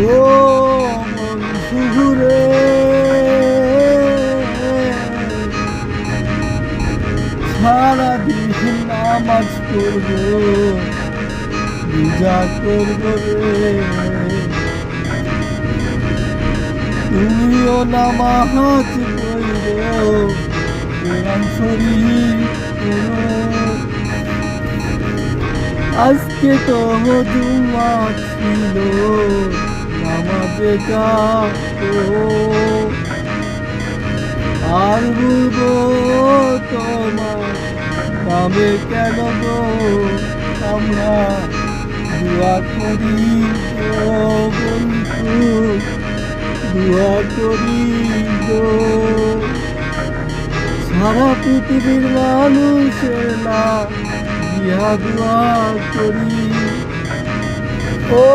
ও মনসুরে সারাদিন নামাজ করবো পূজা করবো রে, তুমিও নামাজ পড়ো কোরআন শরীফ পড়ো। আজকে তো জুমা ছিল নামাজে যাবো, আর বলবো তোমার নামে কেন গো, আমরা দোয়া করি গো বন্ধু, দোয়া করি গো। সারা পৃথিবীর মানুষের না দিয়া দোয়া করি ও